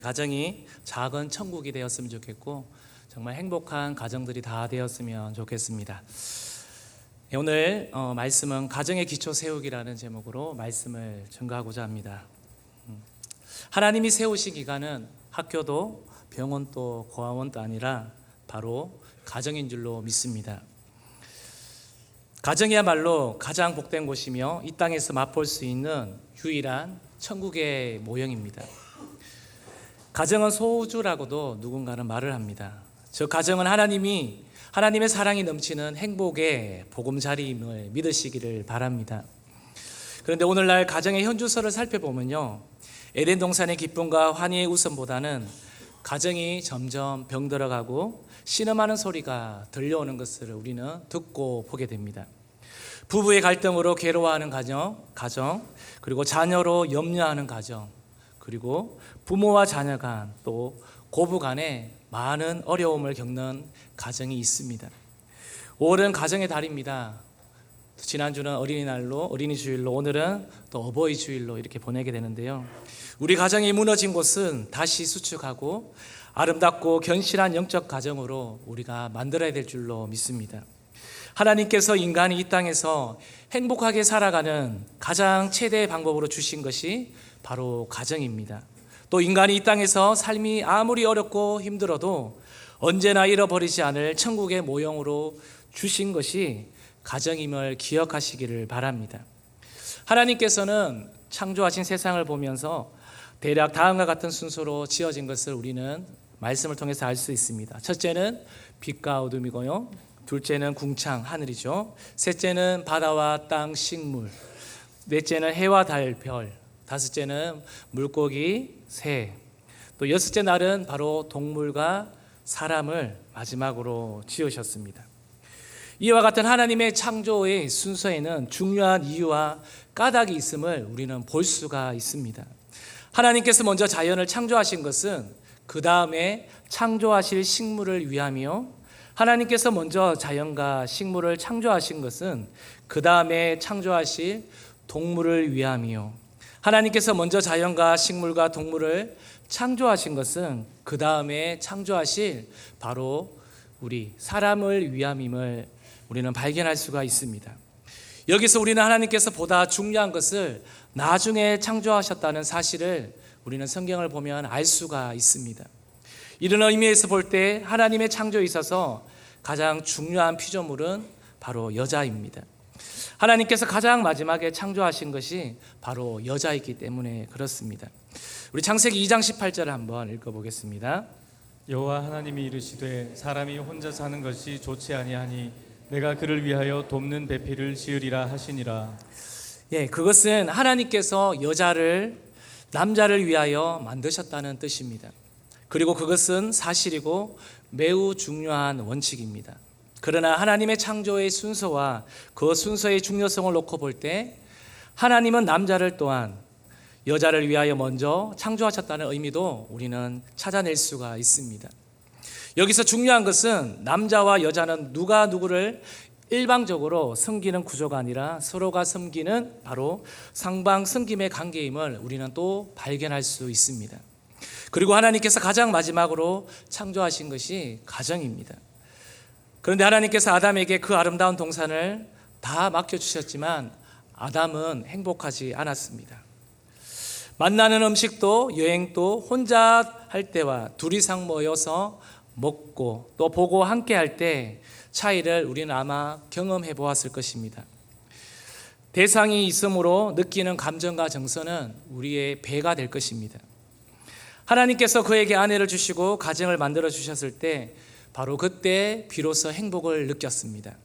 가정이 작은 천국이 되었으면 좋겠고 정말 행복한 가정들이 다 되었으면 좋겠습니다. 오늘 말씀은 가정의 기초 세우기라는 제목으로 말씀을 증거하고자 합니다. 하나님이 세우신 기관은 학교도 병원도 고아원도 아니라 바로 가정인 줄로 믿습니다. 가정이야말로 가장 복된 곳이며 이 땅에서 맛볼 수 있는 유일한 천국의 모형입니다. 가정은 소주라고도 누군가는 말을 합니다. 저 가정은 하나님의 사랑이 넘치는 행복의 보금자리임을 믿으시기를 바랍니다. 그런데 오늘날 가정의 현주소를 살펴보면요, 에덴 동산의 기쁨과 환희의 웃음보다는 가정이 점점 병들어가고 신음하는 소리가 들려오는 것을 우리는 듣고 보게 됩니다. 부부의 갈등으로 괴로워하는 가정, 그리고 자녀로 염려하는 가정, 그리고 부모와 자녀 간, 또 고부 간에 많은 어려움을 겪는 가정이 있습니다. 5월은 가정의 달입니다. 지난주는 어린이 주일로, 오늘은 또 어버이 주일로 이렇게 보내게 되는데요, 우리 가정이 무너진 곳은 다시 수축하고 아름답고 견실한 영적 가정으로 우리가 만들어야 될 줄로 믿습니다. 하나님께서 인간이 이 땅에서 행복하게 살아가는 가장 최대의 방법으로 주신 것이 바로 가정입니다. 또 인간이 이 땅에서 삶이 아무리 어렵고 힘들어도 언제나 잃어버리지 않을 천국의 모형으로 주신 것이 가정임을 기억하시기를 바랍니다. 하나님께서는 창조하신 세상을 보면서 대략 다음과 같은 순서로 지어진 것을 우리는 말씀을 통해서 알 수 있습니다. 첫째는 빛과 어둠이고요, 둘째는 궁창 하늘이죠, 셋째는 바다와 땅 식물, 넷째는 해와 달 별, 다섯째는 물고기 새, 또 여섯째 날은 바로 동물과 사람을 마지막으로 지으셨습니다. 이와 같은 하나님의 창조의 순서에는 중요한 이유와 까닭이 있음을 우리는 볼 수가 있습니다. 하나님께서 먼저 자연을 창조하신 것은 그 다음에 창조하실 식물을 위하며, 하나님께서 먼저 자연과 식물을 창조하신 것은 그 다음에 창조하실 동물을 위하며, 하나님께서 먼저 자연과 식물과 동물을 창조하신 것은 그 다음에 창조하실 바로 우리 사람을 위함임을 우리는 발견할 수가 있습니다. 여기서 우리는 하나님께서 보다 중요한 것을 나중에 창조하셨다는 사실을 우리는 성경을 보면 알 수가 있습니다. 이런 의미에서 볼 때 하나님의 창조에 있어서 가장 중요한 피조물은 바로 여자입니다. 하나님께서 가장 마지막에 창조하신 것이 바로 여자이기 때문에 그렇습니다. 우리 창세기 2장 18절을 한번 읽어보겠습니다. 여호와 하나님이 이르시되 사람이 혼자 사는 것이 좋지 아니하니 내가 그를 위하여 돕는 배필을 지으리라 하시니라. 그것은 하나님께서 남자를 위하여 만드셨다는 뜻입니다. 그리고 그것은 사실이고 매우 중요한 원칙입니다. 그러나 하나님의 창조의 순서와 그 순서의 중요성을 놓고 볼 때 하나님은 남자를 또한 여자를 위하여 먼저 창조하셨다는 의미도 우리는 찾아낼 수가 있습니다. 여기서 중요한 것은 남자와 여자는 누가 누구를 일방적으로 섬기는 구조가 아니라 서로가 섬기는 바로 상방섬김의 관계임을 우리는 또 발견할 수 있습니다. 그리고 하나님께서 가장 마지막으로 창조하신 것이 가정입니다. 그런데 하나님께서 아담에게 그 아름다운 동산을 다 맡겨주셨지만 아담은 행복하지 않았습니다. 만나는 음식도 여행도 혼자 할 때와 둘 이상 모여서 먹고 또 보고 함께 할 때 차이를 우리는 아마 경험해 보았을 것입니다. 대상이 있으므로 느끼는 감정과 정서는 우리의 배가 될 것입니다. 하나님께서 그에게 아내를 주시고 가정을 만들어 주셨을 때 바로 그때 비로소 행복을 느꼈습니다.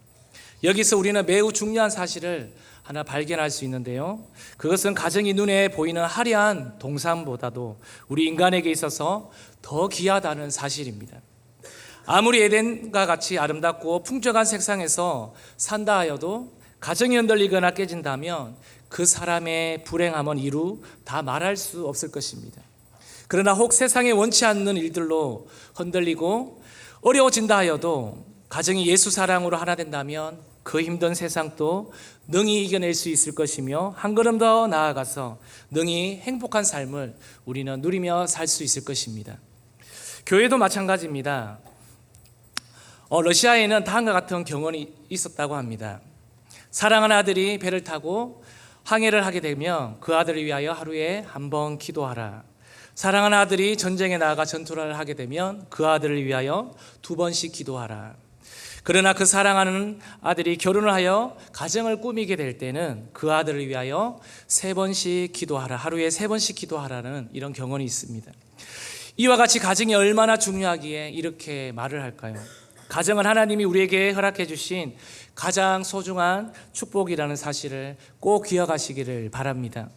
여기서 우리는 매우 중요한 사실을 하나 발견할 수 있는데요, 그것은 가정이 눈에 보이는 화려한 동산보다도 우리 인간에게 있어서 더 귀하다는 사실입니다. 아무리 에덴과 같이 아름답고 풍족한 세상에서 산다 하여도 가정이 흔들리거나 깨진다면 그 사람의 불행함은 이루 다 말할 수 없을 것입니다. 그러나 혹 세상에 원치 않는 일들로 흔들리고 어려워진다 하여도 가정이 예수 사랑으로 하나 된다면 그 힘든 세상도 능히 이겨낼 수 있을 것이며 한 걸음 더 나아가서 능히 행복한 삶을 우리는 누리며 살 수 있을 것입니다. 교회도 마찬가지입니다. 러시아에는 다음과 같은 경험이 있었다고 합니다. 사랑하는 아들이 배를 타고 항해를 하게 되면 그 아들을 위하여 하루에 한 번 기도하라. 사랑하는 아들이 전쟁에 나아가 전투를 하게 되면 그 아들을 위하여 2번씩 기도하라. 그러나 그 사랑하는 아들이 결혼을 하여 가정을 꾸미게 될 때는 그 아들을 위하여 3번씩 기도하라. 하루에 3번씩 기도하라는 이런 경험이 있습니다. 이와 같이 가정이 얼마나 중요하기에 이렇게 말을 할까요? 가정은 하나님이 우리에게 허락해 주신 가장 소중한 축복이라는 사실을 꼭 기억하시기를 바랍니다.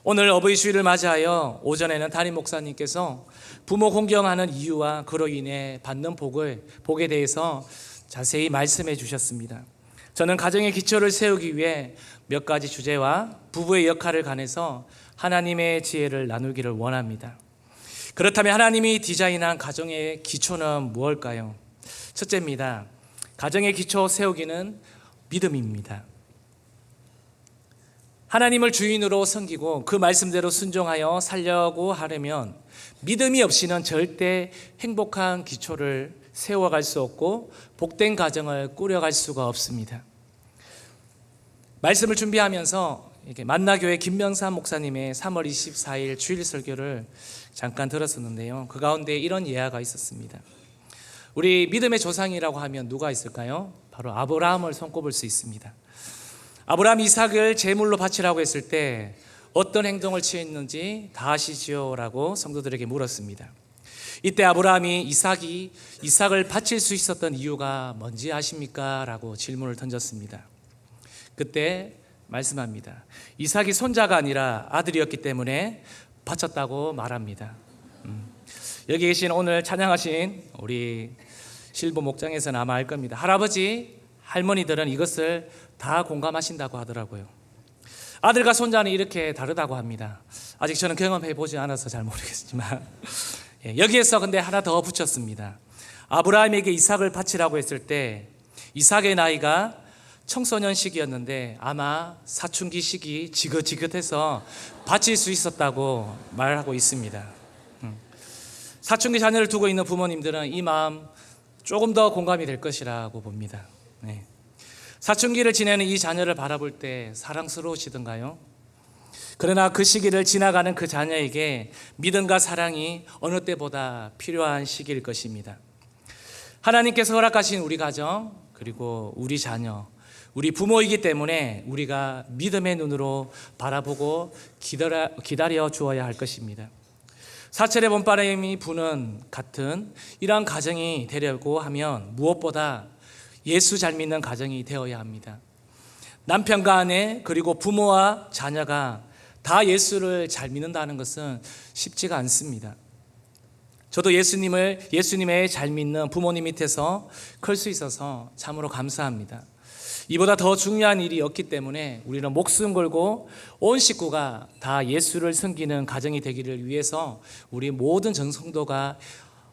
오늘 어버이 주일을 맞이하여 오전에는 담임 목사님께서 부모 공경하는 이유와 그로 인해 받는 복에 대해서 자세히 말씀해 주셨습니다. 저는 가정의 기초를 세우기 위해 몇 가지 주제와 부부의 역할을 관해서 하나님의 지혜를 나누기를 원합니다. 그렇다면 하나님이 디자인한 가정의 기초는 무엇일까요? 첫째입니다. 가정의 기초 세우기는 믿음입니다. 하나님을 주인으로 섬기고 그 말씀대로 순종하여 살려고 하려면 믿음이 없이는 절대 행복한 기초를 세워갈 수 없고 복된 가정을 꾸려갈 수가 없습니다. 말씀을 준비하면서 만나교회 김명삼 목사님의 3월 24일 주일 설교를 잠깐 들었었는데요. 그 가운데 이런 예화가 있었습니다. 우리 믿음의 조상이라고 하면 누가 있을까요? 바로 아브라함을 손꼽을 수 있습니다. 아브라함 이삭을 제물로 바치라고 했을 때 어떤 행동을 취했는지 다 아시지요? 라고 성도들에게 물었습니다. 이때 아브라함이 이삭을 바칠 수 있었던 이유가 뭔지 아십니까? 라고 질문을 던졌습니다. 그때 말씀합니다. 이삭이 손자가 아니라 아들이었기 때문에 바쳤다고 말합니다. 여기 계신 오늘 찬양하신 우리 실부 목장에서는 아마 알 겁니다. 할아버지, 할머니들은 이것을 다 공감하신다고 하더라고요. 아들과 손자는 이렇게 다르다고 합니다. 아직 저는 경험해 보지 않아서 잘 모르겠지만 여기에서 근데 하나 더 붙였습니다. 아브라함에게 이삭을 바치라고 했을 때 이삭의 나이가 청소년 시기였는데 아마 사춘기 시기 지긋지긋해서 바칠 수 있었다고 말하고 있습니다. 사춘기 자녀를 두고 있는 부모님들은 이 마음 조금 더 공감이 될 것이라고 봅니다. 사춘기를 지내는 이 자녀를 바라볼 때 사랑스러우시던가요? 그러나 그 시기를 지나가는 그 자녀에게 믿음과 사랑이 어느 때보다 필요한 시기일 것입니다. 하나님께서 허락하신 우리 가정, 그리고 우리 자녀, 우리 부모이기 때문에 우리가 믿음의 눈으로 바라보고 기다려 주어야 할 것입니다. 사철의 봄바람이 부는 같은 이러한 가정이 되려고 하면 무엇보다 예수 잘 믿는 가정이 되어야 합니다. 남편과 아내 그리고 부모와 자녀가 다 예수를 잘 믿는다는 것은 쉽지가 않습니다. 저도 예수님의 잘 믿는 부모님 밑에서 클 수 있어서 참으로 감사합니다. 이보다 더 중요한 일이 없기 때문에 우리는 목숨 걸고 온 식구가 다 예수를 섬기는 가정이 되기를 위해서 우리 모든 전성도가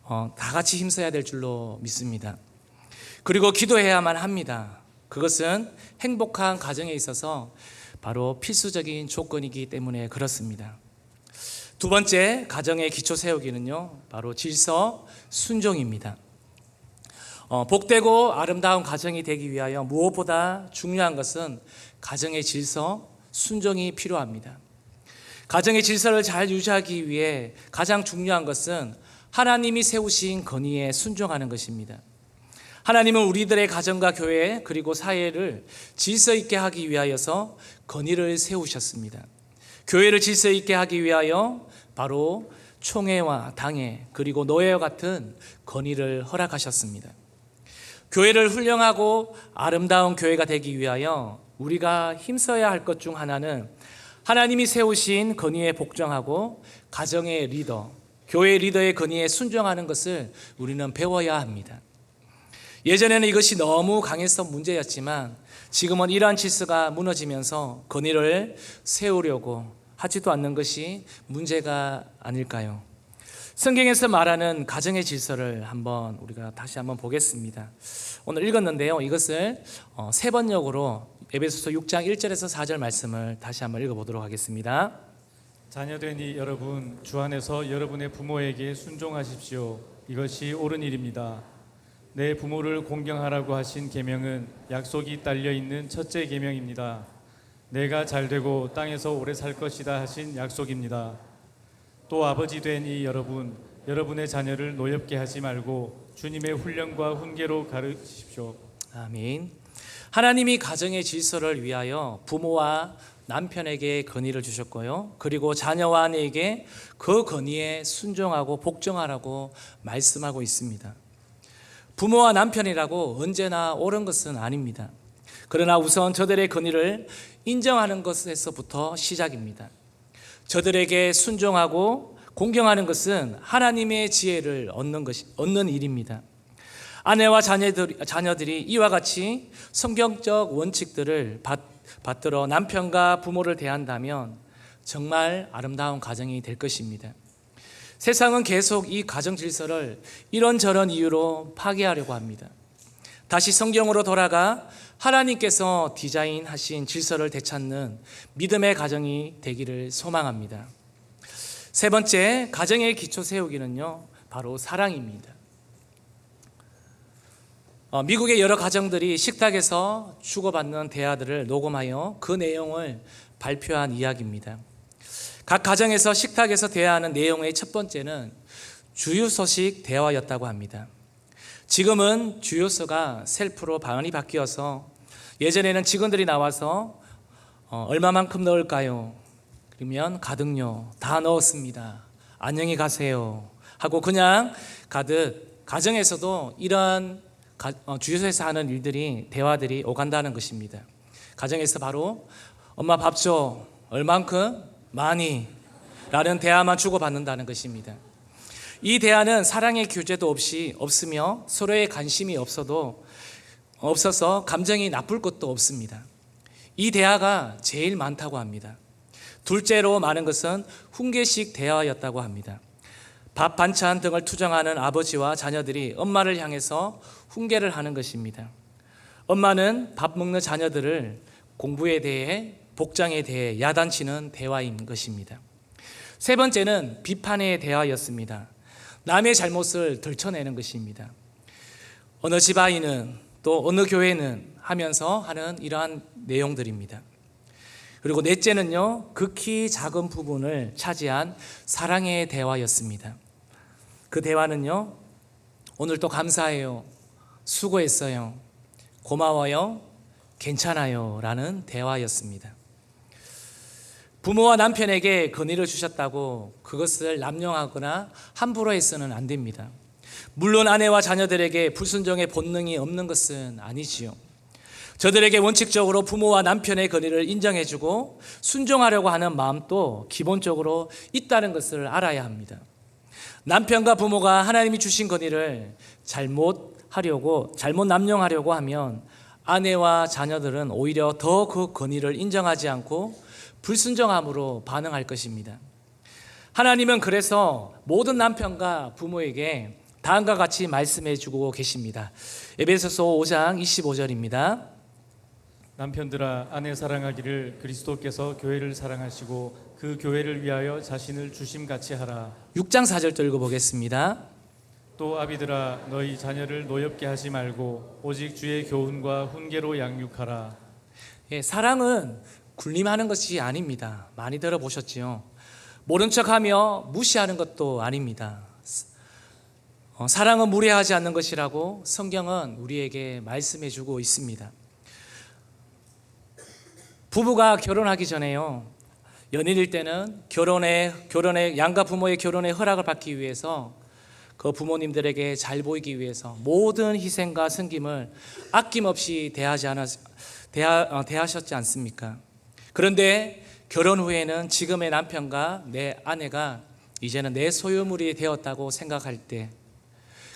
다 같이 힘써야 될 줄로 믿습니다. 그리고 기도해야만 합니다. 그것은 행복한 가정에 있어서 바로 필수적인 조건이기 때문에 그렇습니다. 두 번째 가정의 기초 세우기는요, 바로 질서 순종입니다. 복되고 아름다운 가정이 되기 위하여 무엇보다 중요한 것은 가정의 질서, 순종이 필요합니다. 가정의 질서를 잘 유지하기 위해 가장 중요한 것은 하나님이 세우신 건의에 순종하는 것입니다. 하나님은 우리들의 가정과 교회 그리고 사회를 질서 있게 하기 위하여서 건의를 세우셨습니다. 교회를 질서 있게 하기 위하여 바로 총회와 당회 그리고 노예와 같은 건의를 허락하셨습니다. 교회를 훌륭하고 아름다운 교회가 되기 위하여 우리가 힘써야 할 것 중 하나는 하나님이 세우신 건의에 복종하고 가정의 리더, 교회 리더의 건의에 순종하는 것을 우리는 배워야 합니다. 예전에는 이것이 너무 강해서 문제였지만 지금은 이러한 질서가 무너지면서 건의를 세우려고 하지도 않는 것이 문제가 아닐까요? 성경에서 말하는 가정의 질서를 우리가 다시 한번 보겠습니다. 오늘 읽었는데요. 이것을 세 번역으로 에베소서 6장 1절에서 4절 말씀을 다시 한번 읽어보도록 하겠습니다. 자녀되니 여러분 주 안에서 여러분의 부모에게 순종하십시오. 이것이 옳은 일입니다. 내 부모를 공경하라고 하신 계명은 약속이 딸려 있는 첫째 계명입니다. 내가 잘되고 땅에서 오래 살 것이다 하신 약속입니다. 또 아버지 된 이 여러분, 여러분의 자녀를 노엽게 하지 말고 주님의 훈련과 훈계로 가르치십시오. 아멘. 하나님이 가정의 질서를 위하여 부모와 남편에게 건의를 주셨고요. 그리고 자녀와 아내에게 그 건의에 순종하고 복종하라고 말씀하고 있습니다. 부모와 남편이라고 언제나 옳은 것은 아닙니다. 그러나 우선 저들의 건의를 인정하는 것에서부터 시작입니다. 저들에게 순종하고 공경하는 것은 하나님의 지혜를 얻는 일입니다. 아내와 자녀들이 이와 같이 성경적 원칙들을 받들어 남편과 부모를 대한다면 정말 아름다운 가정이 될 것입니다. 세상은 계속 이 가정 질서를 이런저런 이유로 파괴하려고 합니다. 다시 성경으로 돌아가 하나님께서 디자인하신 질서를 되찾는 믿음의 가정이 되기를 소망합니다. 세 번째, 가정의 기초 세우기는요, 바로 사랑입니다. 미국의 여러 가정들이 식탁에서 주고받는 대화들을 녹음하여 그 내용을 발표한 이야기입니다. 각 가정에서 식탁에서 대화하는 내용의 첫 번째는 주유소식 대화였다고 합니다. 지금은 주유소가 셀프로 많이 바뀌어서 예전에는 직원들이 나와서 얼마만큼 넣을까요? 그러면 가득요. 다 넣었습니다. 안녕히 가세요. 하고 그냥 가듯 가정에서도 이런 주유소에서 하는 대화들이 오간다는 것입니다. 가정에서 바로 엄마 밥 줘. 얼만큼? 많이. 라는 대화만 주고받는다는 것입니다. 이 대화는 사랑의 교제도 없으며 서로의 관심이 없어서 감정이 나쁠 것도 없습니다. 이 대화가 제일 많다고 합니다. 둘째로 많은 것은 훈계식 대화였다고 합니다. 밥, 반찬 등을 투정하는 아버지와 자녀들이 엄마를 향해서 훈계를 하는 것입니다. 엄마는 밥 먹는 자녀들을 공부에 대해, 복장에 대해 야단치는 대화인 것입니다. 세 번째는 비판의 대화였습니다. 남의 잘못을 들춰내는 것입니다. 어느 집 아이는 또 어느 교회는 하면서 하는 이러한 내용들입니다. 그리고 넷째는요, 극히 작은 부분을 차지한 사랑의 대화였습니다. 그 대화는요, 오늘도 감사해요, 수고했어요, 고마워요, 괜찮아요 라는 대화였습니다. 부모와 남편에게 건의를 주셨다고 그것을 남용하거나 함부로 해서는 안 됩니다. 물론 아내와 자녀들에게 불순종의 본능이 없는 것은 아니지요. 저들에게 원칙적으로 부모와 남편의 건의를 인정해주고 순종하려고 하는 마음도 기본적으로 있다는 것을 알아야 합니다. 남편과 부모가 하나님이 주신 건의를 잘못 남용하려고 하면 아내와 자녀들은 오히려 더 그 건의를 인정하지 않고 불순종함으로 반응할 것입니다. 하나님은 그래서 모든 남편과 부모에게 다음과 같이 말씀해 주고 계십니다. 에베소서 5장 25절입니다. 남편들아 아내 사랑하기를 그리스도께서 교회를 사랑하시고 그 교회를 위하여 자신을 주심같이 하라. 6장 4절도 읽어보겠습니다. 또 아비들아 너희 자녀를 노엽게 하지 말고 오직 주의 교훈과 훈계로 양육하라. 사랑은 군림하는 것이 아닙니다. 많이 들어보셨지요? 모른 척하며 무시하는 것도 아닙니다. 사랑은 무례하지 않는 것이라고 성경은 우리에게 말씀해 주고 있습니다. 부부가 결혼하기 전에요, 연인일 때는 결혼에 양가 부모의 결혼의 허락을 받기 위해서 그 부모님들에게 잘 보이기 위해서 모든 희생과 섬김을 아낌없이 대하셨지 않습니까? 그런데 결혼 후에는 지금의 남편과 내 아내가 이제는 내 소유물이 되었다고 생각할 때,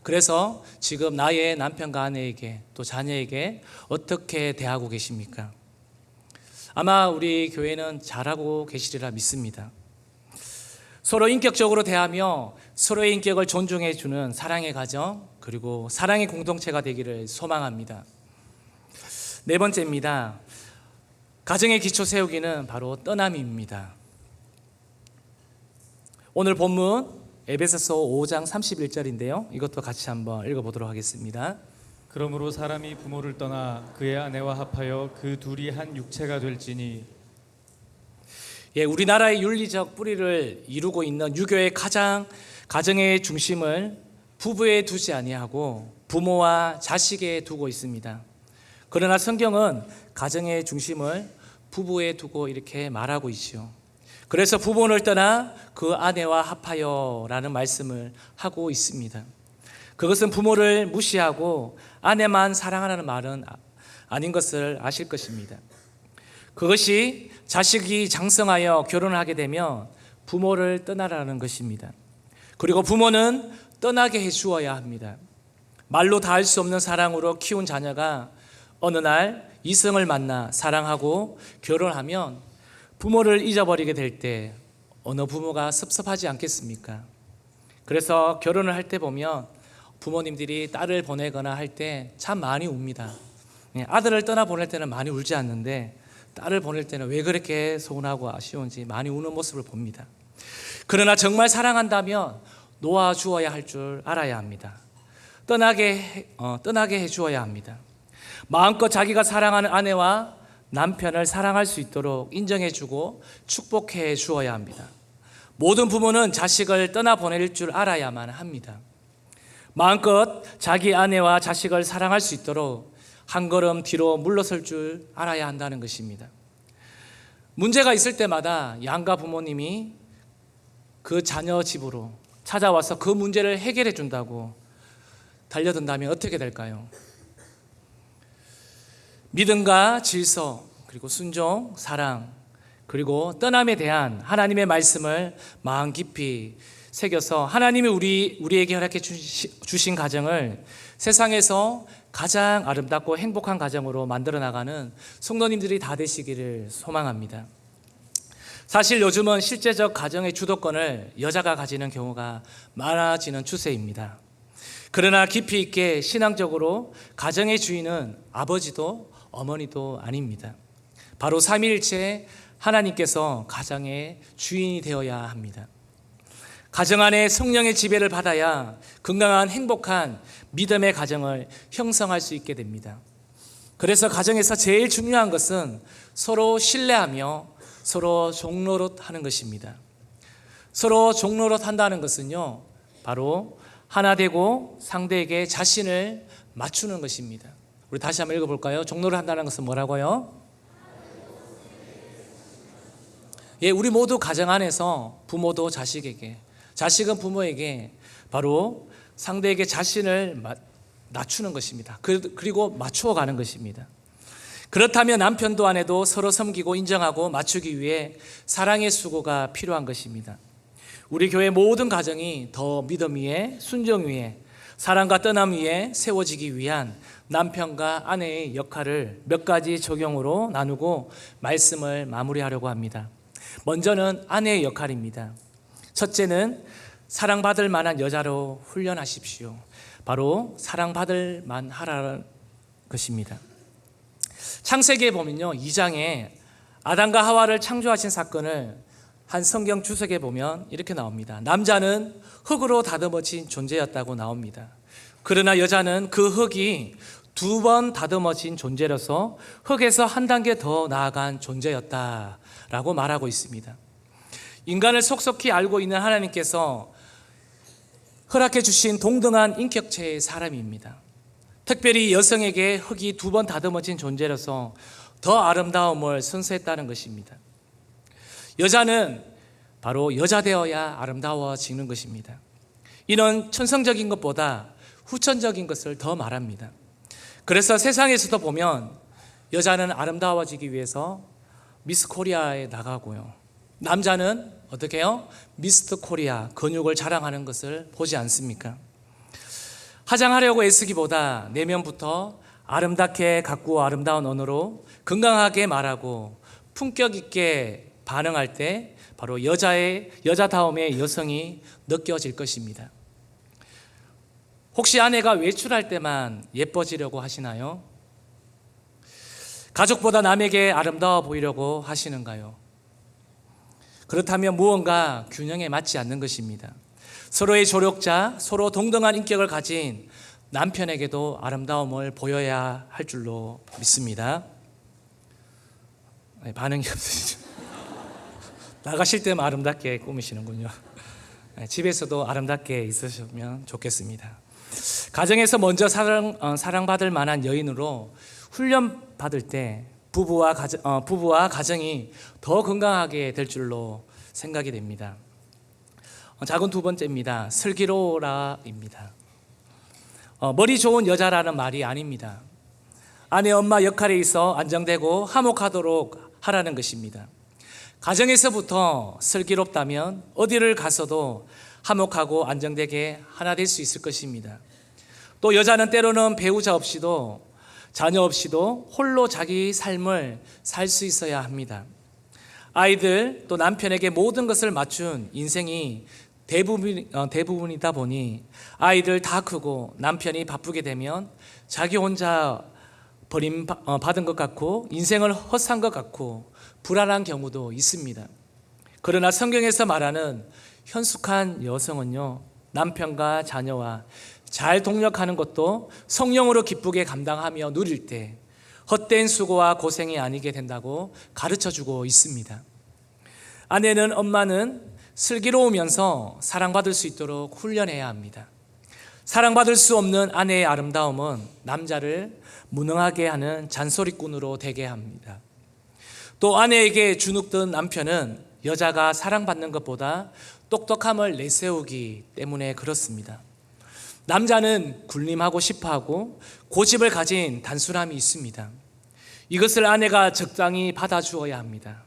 그래서 지금 나의 남편과 아내에게 또 자녀에게 어떻게 대하고 계십니까? 아마 우리 교회는 잘하고 계시리라 믿습니다. 서로 인격적으로 대하며 서로의 인격을 존중해 주는 사랑의 가정, 그리고 사랑의 공동체가 되기를 소망합니다. 네 번째입니다. 가정의 기초 세우기는 바로 떠남입니다. 오늘 본문 에베소서 5장 31절인데요. 이것도 같이 한번 읽어보도록 하겠습니다. 그러므로 사람이 부모를 떠나 그의 아내와 합하여 그 둘이 한 육체가 될지니. 우리나라의 윤리적 뿌리를 이루고 있는 유교의 가정의 중심을 부부에 두지 아니하고 부모와 자식에 두고 있습니다. 그러나 성경은 가정의 중심을 부부에 두고 이렇게 말하고 있지요. 그래서 부모를 떠나 그 아내와 합하여라는 말씀을 하고 있습니다. 그것은 부모를 무시하고 아내만 사랑하라는 말은 아닌 것을 아실 것입니다. 그것이 자식이 장성하여 결혼을 하게 되면 부모를 떠나라는 것입니다. 그리고 부모는 떠나게 해주어야 합니다. 말로 다 할 수 없는 사랑으로 키운 자녀가 어느 날 이성을 만나 사랑하고 결혼하면 부모를 잊어버리게 될 때 어느 부모가 섭섭하지 않겠습니까? 그래서 결혼을 할 때 보면 부모님들이 딸을 보내거나 할 때 참 많이 웁니다. 아들을 떠나 보낼 때는 많이 울지 않는데 딸을 보낼 때는 왜 그렇게 서운하고 아쉬운지 많이 우는 모습을 봅니다. 그러나 정말 사랑한다면 놓아주어야 할 줄 알아야 합니다. 떠나게 해주어야 합니다. 마음껏 자기가 사랑하는 아내와 남편을 사랑할 수 있도록 인정해주고 축복해 주어야 합니다. 모든 부모는 자식을 떠나보낼 줄 알아야만 합니다. 마음껏 자기 아내와 자식을 사랑할 수 있도록 한 걸음 뒤로 물러설 줄 알아야 한다는 것입니다. 문제가 있을 때마다 양가 부모님이 그 자녀 집으로 찾아와서 그 문제를 해결해 준다고 달려든다면 어떻게 될까요? 믿음과 질서, 그리고 순종, 사랑, 그리고 떠남에 대한 하나님의 말씀을 마음 깊이 새겨서 하나님이 우리에게 허락해 주신 가정을 세상에서 가장 아름답고 행복한 가정으로 만들어 나가는 성도님들이 다 되시기를 소망합니다. 사실 요즘은 실제적 가정의 주도권을 여자가 가지는 경우가 많아지는 추세입니다. 그러나 깊이 있게 신앙적으로 가정의 주인은 아버지도 어머니도 아닙니다. 바로 삼위일체 하나님께서 가정의 주인이 되어야 합니다. 가정 안에 성령의 지배를 받아야 건강한 행복한 믿음의 가정을 형성할 수 있게 됩니다. 그래서 가정에서 제일 중요한 것은 서로 신뢰하며 서로 종노릇하는 것입니다. 서로 종노릇한다는 것은요, 바로 하나 되고 상대에게 자신을 맞추는 것입니다. 우리 다시 한번 읽어볼까요? 종노릇한다는 것은 뭐라고요? 우리 모두 가정 안에서 부모도 자식에게, 자식은 부모에게 바로 상대에게 자신을 낮추는 것입니다. 그리고 맞추어 가는 것입니다. 그렇다면 남편도 아내도 서로 섬기고 인정하고 맞추기 위해 사랑의 수고가 필요한 것입니다. 우리 교회 모든 가정이 더 믿음 위에, 순종 위에, 사랑과 떠남 위에 세워지기 위한 남편과 아내의 역할을 몇 가지 적용으로 나누고 말씀을 마무리하려고 합니다. 먼저는 아내의 역할입니다. 첫째는 사랑받을 만한 여자로 훈련하십시오. 바로 사랑받을 만하라는 것입니다. 창세기에 보면요, 2장에 아담과 하와를 창조하신 사건을 한 성경 주석에 보면 이렇게 나옵니다. 남자는 흙으로 다듬어진 존재였다고 나옵니다. 그러나 여자는 그 흙이 2번 다듬어진 존재로서 흙에서 한 단계 더 나아간 존재였다라고 말하고 있습니다. 인간을 속속히 알고 있는 하나님께서 허락해 주신 동등한 인격체의 사람입니다. 특별히 여성에게 흙이 2번 다듬어진 존재로서 더 아름다움을 선사했다는 것입니다. 여자는 바로 여자 되어야 아름다워지는 것입니다. 이는 천성적인 것보다 후천적인 것을 더 말합니다. 그래서 세상에서도 보면 여자는 아름다워지기 위해서 미스 코리아에 나가고요, 남자는 어떻게 해요? 미스터 코리아, 근육을 자랑하는 것을 보지 않습니까? 화장하려고 애쓰기보다 내면부터 아름답게 가꾸어 아름다운 언어로 건강하게 말하고 품격 있게 반응할 때 바로 여자다움의 여성이 느껴질 것입니다. 혹시 아내가 외출할 때만 예뻐지려고 하시나요? 가족보다 남에게 아름다워 보이려고 하시는가요? 그렇다면 무언가 균형에 맞지 않는 것입니다. 서로의 조력자, 서로 동등한 인격을 가진 남편에게도 아름다움을 보여야 할 줄로 믿습니다. 반응이 없으시죠? 나가실 때만 아름답게 꾸미시는군요. 집에서도 아름답게 있으시면 좋겠습니다. 가정에서 먼저 사랑받을 만한 여인으로 훈련받을 때 부부와 가정이 더 건강하게 될 줄로 생각이 됩니다. 작은 두 번째입니다. 슬기로라입니다. 머리 좋은 여자라는 말이 아닙니다. 아내 엄마 역할에 있어 안정되고 화목하도록 하라는 것입니다. 가정에서부터 슬기롭다면 어디를 가서도 화목하고 안정되게 하나 될 수 있을 것입니다. 또 여자는 때로는 배우자 없이도 자녀 없이도 홀로 자기 삶을 살 수 있어야 합니다. 아이들 또 남편에게 모든 것을 맞춘 인생이 대부분이다 보니 아이들 다 크고 남편이 바쁘게 되면 자기 혼자 버림받은 것 같고 인생을 헛산 것 같고 불안한 경우도 있습니다. 그러나 성경에서 말하는 현숙한 여성은요, 남편과 자녀와 잘 동력하는 것도 성령으로 기쁘게 감당하며 누릴 때 헛된 수고와 고생이 아니게 된다고 가르쳐주고 있습니다. 아내는 엄마는 슬기로우면서 사랑받을 수 있도록 훈련해야 합니다. 사랑받을 수 없는 아내의 아름다움은 남자를 무능하게 하는 잔소리꾼으로 되게 합니다. 또 아내에게 주눅든 남편은 여자가 사랑받는 것보다 똑똑함을 내세우기 때문에 그렇습니다. 남자는 군림하고 싶어하고 고집을 가진 단순함이 있습니다. 이것을 아내가 적당히 받아주어야 합니다.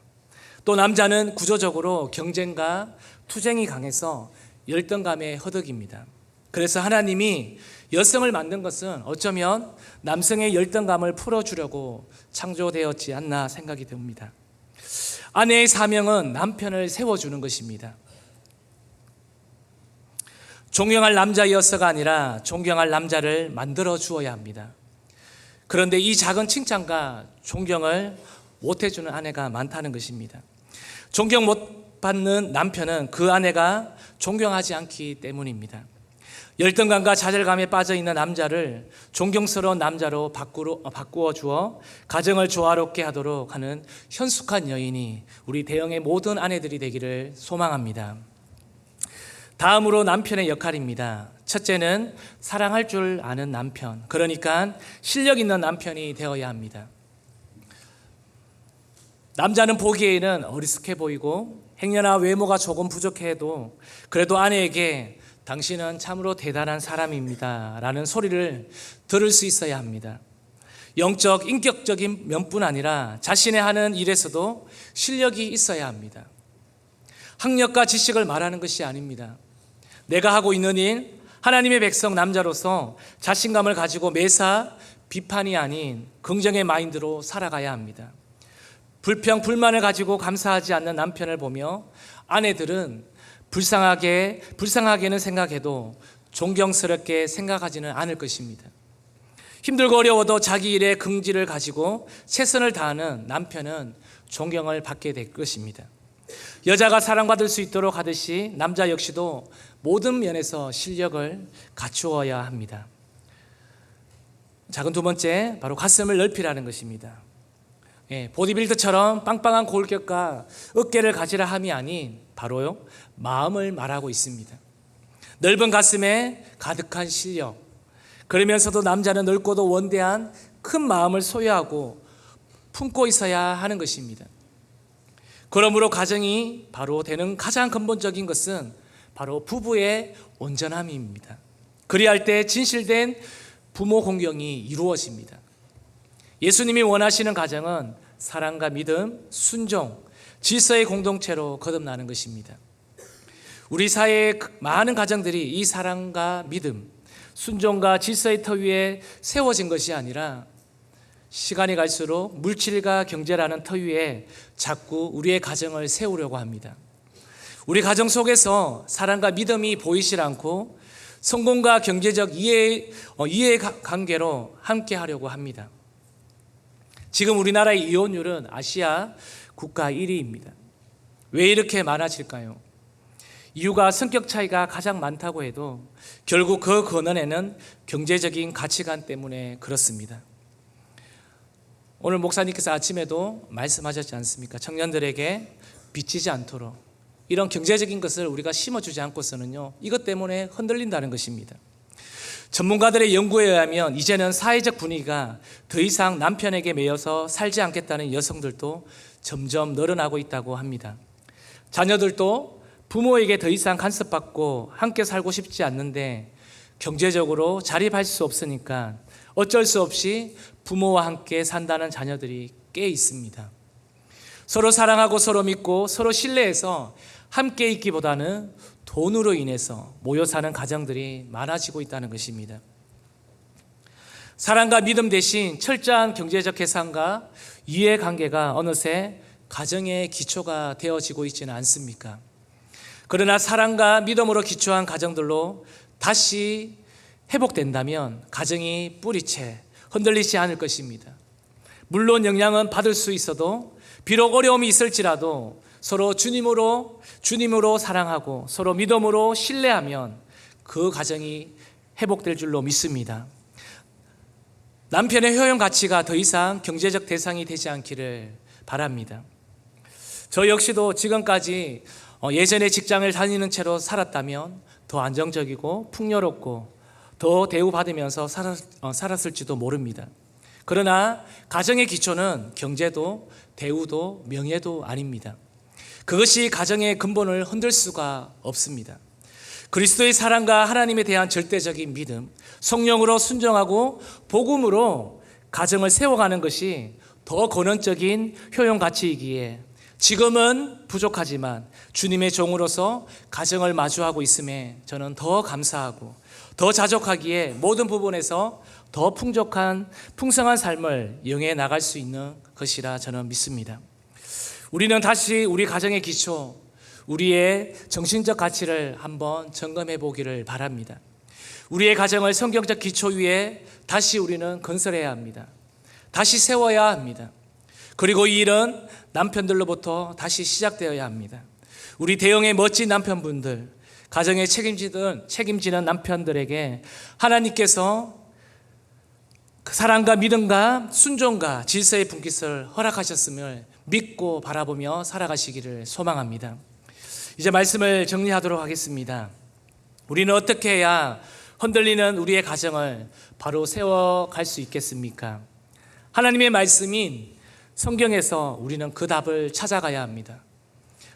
또 남자는 구조적으로 경쟁과 투쟁이 강해서 열등감에 허덕입니다. 그래서 하나님이 여성을 만든 것은 어쩌면 남성의 열등감을 풀어주려고 창조되었지 않나 생각이 듭니다. 아내의 사명은 남편을 세워주는 것입니다. 존경할 남자여서가 아니라 존경할 남자를 만들어 주어야 합니다. 그런데 이 작은 칭찬과 존경을 못 해주는 아내가 많다는 것입니다. 존경 못 받는 남편은 그 아내가 존경하지 않기 때문입니다. 열등감과 좌절감에 빠져 있는 남자를 존경스러운 남자로 바꾸어 주어 가정을 조화롭게 하도록 하는 현숙한 여인이 우리 대형의 모든 아내들이 되기를 소망합니다. 다음으로 남편의 역할입니다. 첫째는 사랑할 줄 아는 남편, 그러니까 실력 있는 남편이 되어야 합니다. 남자는 보기에는 어리숙해 보이고 행여나 외모가 조금 부족해도 그래도 아내에게 당신은 참으로 대단한 사람입니다 라는 소리를 들을 수 있어야 합니다. 영적, 인격적인 면뿐 아니라 자신의 하는 일에서도 실력이 있어야 합니다. 학력과 지식을 말하는 것이 아닙니다. 내가 하고 있는 일, 하나님의 백성 남자로서 자신감을 가지고 매사 비판이 아닌 긍정의 마인드로 살아가야 합니다. 불평, 불만을 가지고 감사하지 않는 남편을 보며 아내들은 불쌍하게는 생각해도 존경스럽게 생각하지는 않을 것입니다. 힘들고 어려워도 자기 일에 긍지를 가지고 최선을 다하는 남편은 존경을 받게 될 것입니다. 여자가 사랑받을 수 있도록 하듯이 남자 역시도 모든 면에서 실력을 갖추어야 합니다. 작은 두 번째, 바로 가슴을 넓히라는 것입니다. 보디빌더처럼 빵빵한 골격과 어깨를 가지라 함이 아닌 바로요, 마음을 말하고 있습니다. 넓은 가슴에 가득한 실력, 그러면서도 남자는 넓고도 원대한 큰 마음을 소유하고 품고 있어야 하는 것입니다. 그러므로 가정이 바로 되는 가장 근본적인 것은 바로 부부의 온전함입니다. 그리할 때 진실된 부모 공경이 이루어집니다. 예수님이 원하시는 가정은 사랑과 믿음, 순종, 질서의 공동체로 거듭나는 것입니다. 우리 사회의 많은 가정들이 이 사랑과 믿음, 순종과 질서의 터 위에 세워진 것이 아니라 시간이 갈수록 물질과 경제라는 터 위에 자꾸 우리의 가정을 세우려고 합니다. 우리 가정 속에서 사랑과 믿음이 보이질 않고 성공과 경제적 이해 관계로 함께 하려고 합니다. 지금 우리나라의 이혼율은 아시아 국가 1위입니다. 왜 이렇게 많아질까요? 이유가 성격 차이가 가장 많다고 해도 결국 그 근원에는 경제적인 가치관 때문에 그렇습니다. 오늘 목사님께서 아침에도 말씀하셨지 않습니까? 청년들에게 빚지지 않도록 이런 경제적인 것을 우리가 심어주지 않고서는요, 이것 때문에 흔들린다는 것입니다. 전문가들의 연구에 의하면 이제는 사회적 분위기가 더 이상 남편에게 매여서 살지 않겠다는 여성들도 점점 늘어나고 있다고 합니다. 자녀들도 부모에게 더 이상 간섭받고 함께 살고 싶지 않는데 경제적으로 자립할 수 없으니까 어쩔 수 없이 부모와 함께 산다는 자녀들이 꽤 있습니다. 서로 사랑하고 서로 믿고 서로 신뢰해서 함께 있기보다는 돈으로 인해서 모여 사는 가정들이 많아지고 있다는 것입니다. 사랑과 믿음 대신 철저한 경제적 계산과 이해관계가 어느새 가정의 기초가 되어지고 있지는 않습니까? 그러나 사랑과 믿음으로 기초한 가정들로 다시 회복된다면 가정이 뿌리채 흔들리지 않을 것입니다. 물론 영향은 받을 수 있어도 비록 어려움이 있을지라도 서로 주님으로 사랑하고 서로 믿음으로 신뢰하면 그 가정이 회복될 줄로 믿습니다. 남편의 효용 가치가 더 이상 경제적 대상이 되지 않기를 바랍니다. 저 역시도 지금까지 예전에 직장을 다니는 채로 살았다면 더 안정적이고 풍요롭고 더 대우받으면서 살았을지도 모릅니다. 그러나 가정의 기초는 경제도 대우도 명예도 아닙니다. 그것이 가정의 근본을 흔들 수가 없습니다. 그리스도의 사랑과 하나님에 대한 절대적인 믿음, 성령으로 순종하고 복음으로 가정을 세워가는 것이 더 근원적인 효용 가치이기에 지금은 부족하지만 주님의 종으로서 가정을 마주하고 있음에 저는 더 감사하고 더 자족하기에 모든 부분에서 더 풍성한 삶을 영해 나갈 수 있는 것이라 저는 믿습니다. 우리는 다시 우리 가정의 기초, 우리의 정신적 가치를 한번 점검해 보기를 바랍니다. 우리의 가정을 성경적 기초 위에 다시 우리는 건설해야 합니다. 다시 세워야 합니다. 그리고 이 일은 남편들로부터 다시 시작되어야 합니다. 우리 대형의 멋진 남편분들, 가정에 책임지는 남편들에게 하나님께서 사랑과 믿음과 순종과 질서의 분깃을 허락하셨음을 믿고 바라보며 살아가시기를 소망합니다. 이제 말씀을 정리하도록 하겠습니다. 우리는 어떻게 해야 흔들리는 우리의 가정을 바로 세워갈 수 있겠습니까? 하나님의 말씀인 성경에서 우리는 그 답을 찾아가야 합니다.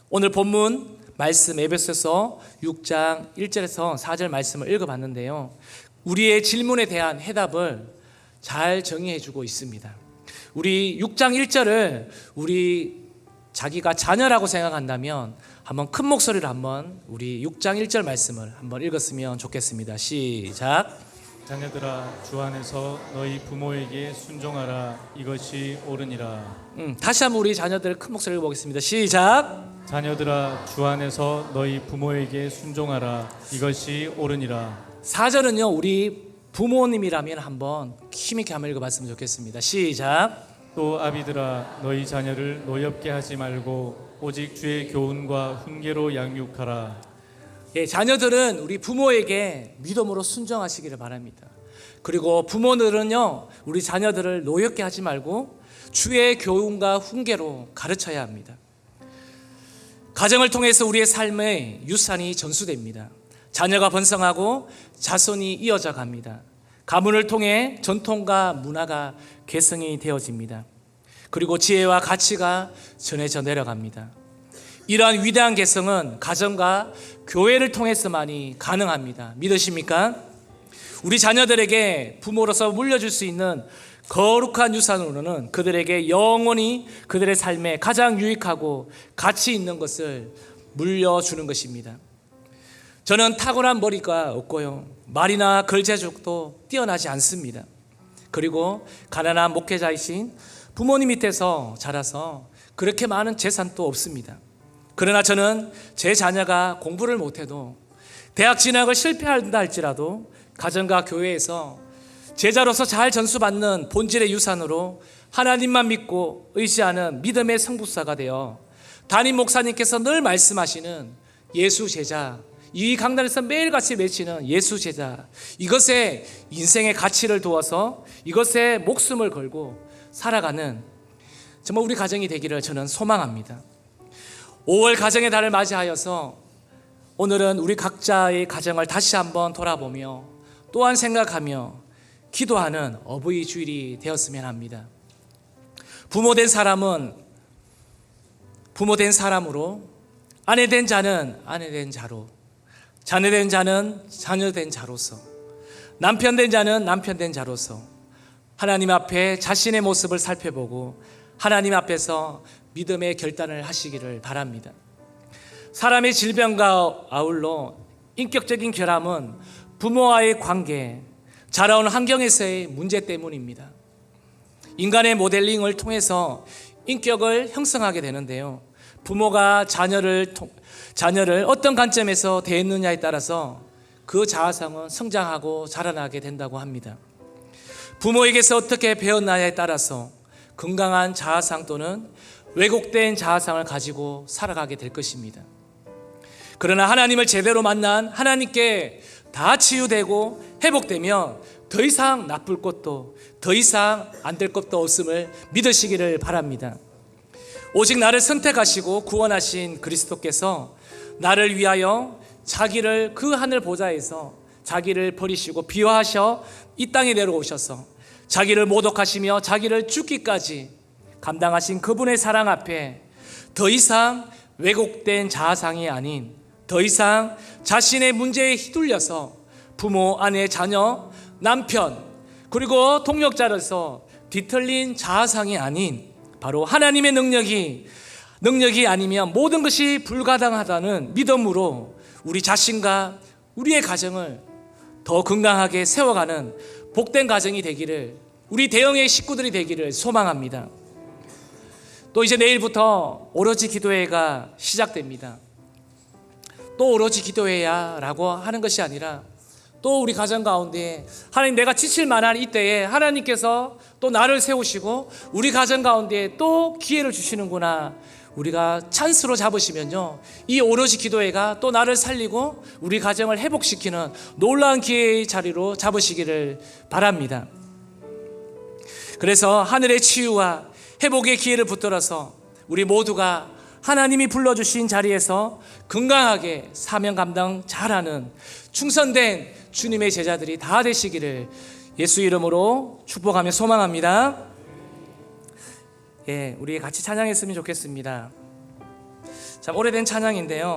오늘 본문 말씀 에베소서 6장 1절에서 4절 말씀을 읽어봤는데요, 우리의 질문에 대한 해답을 잘 정의해 주고 있습니다. 우리 6장 1절을 우리 자기가 자녀라고 생각한다면 한번 큰 목소리로 한번 우리 6장 1절 말씀을 한번 읽었으면 좋겠습니다. 시작. 자녀들아 주 안에서 너희 부모에게 순종하라. 이것이 옳으니라. 다시 한번 우리 자녀들 큰 목소리로 보겠습니다. 시작. 자녀들아 주 안에서 너희 부모에게 순종하라. 이것이 옳으니라. 4절은요 우리 부모님이라면 한번 힘있게 한번 읽어봤으면 좋겠습니다. 시작. 또 아비들아 너희 자녀를 노엽게 하지 말고 오직 주의 교훈과 훈계로 양육하라. 예, 자녀들은 우리 부모에게 믿음으로 순종하시기를 바랍니다. 그리고 부모들은요 우리 자녀들을 노엽게 하지 말고 주의 교훈과 훈계로 가르쳐야 합니다. 가정을 통해서 우리의 삶의 유산이 전수됩니다. 자녀가 번성하고 자손이 이어져 갑니다. 가문을 통해 전통과 문화가 계승이 되어집니다. 그리고 지혜와 가치가 전해져 내려갑니다. 이러한 위대한 계승은 가정과 교회를 통해서만이 가능합니다. 믿으십니까? 우리 자녀들에게 부모로서 물려줄 수 있는 거룩한 유산으로는 그들에게 영원히 그들의 삶에 가장 유익하고 가치 있는 것을 물려주는 것입니다. 저는 탁월한 머리가 없고요, 말이나 글 재주도 뛰어나지 않습니다. 그리고 가난한 목회자이신 부모님 밑에서 자라서 그렇게 많은 재산도 없습니다. 그러나 저는 제 자녀가 공부를 못해도 대학 진학을 실패한다 할지라도 가정과 교회에서 제자로서 잘 전수받는 본질의 유산으로 하나님만 믿고 의지하는 믿음의 성부사가 되어 담임 목사님께서 늘 말씀하시는 예수 제자, 이 강단에서 매일같이 외치는 예수 제자, 이것에 인생의 가치를 두어서 이것에 목숨을 걸고 살아가는 정말 우리 가정이 되기를 저는 소망합니다. 5월 가정의 달을 맞이하여서 오늘은 우리 각자의 가정을 다시 한번 돌아보며 또한 생각하며 기도하는 어버이 주일이 되었으면 합니다. 부모된 사람은 부모된 사람으로, 아내된 자는 아내된 자로, 자녀된 자는 자녀된 자로서, 남편된 자는 남편된 자로서 하나님 앞에 자신의 모습을 살펴보고 하나님 앞에서 믿음의 결단을 하시기를 바랍니다. 사람의 질병과 아울러 인격적인 결함은 부모와의 관계, 자라온 환경에서의 문제 때문입니다. 인간의 모델링을 통해서 인격을 형성하게 되는데요, 부모가 자녀를 어떤 관점에서 대했느냐에 따라서 그 자아상은 성장하고 자라나게 된다고 합니다. 부모에게서 어떻게 배웠나에 따라서 건강한 자아상 또는 왜곡된 자아상을 가지고 살아가게 될 것입니다. 그러나 하나님을 제대로 만난 하나님께 다 치유되고 회복되면 더 이상 나쁠 것도 더 이상 안 될 것도 없음을 믿으시기를 바랍니다. 오직 나를 선택하시고 구원하신 그리스도께서 나를 위하여 자기를 그 하늘 보좌에서 자기를 버리시고 비워하셔 이 땅에 내려오셔서 자기를 모독하시며 자기를 죽기까지 감당하신 그분의 사랑 앞에 더 이상 왜곡된 자아상이 아닌, 더 이상 자신의 문제에 휘둘려서 부모, 아내, 자녀, 남편 그리고 동력자로서 뒤틀린 자아상이 아닌 바로 하나님의 능력이 아니면 모든 것이 불가능하다는 믿음으로 우리 자신과 우리의 가정을 더 건강하게 세워가는 복된 가정이 되기를, 우리 대형의 식구들이 되기를 소망합니다. 또 이제 내일부터 오로지 기도회가 시작됩니다. 또 오로지 기도회야 라고 하는 것이 아니라 또 우리 가정 가운데 하나님, 내가 지칠 만한 이때에 하나님께서 또 나를 세우시고 우리 가정 가운데 또 기회를 주시는구나, 우리가 찬스로 잡으시면요, 이 오로지 기도회가 또 나를 살리고 우리 가정을 회복시키는 놀라운 기회의 자리로 잡으시기를 바랍니다. 그래서 하늘의 치유와 회복의 기회를 붙들어서 우리 모두가 하나님이 불러주신 자리에서 건강하게 사명 감당 잘하는 충성된 주님의 제자들이 다 되시기를 예수 이름으로 축복하며 소망합니다. 예, 우리 같이 찬양했으면 좋겠습니다. 참 오래된 찬양인데요,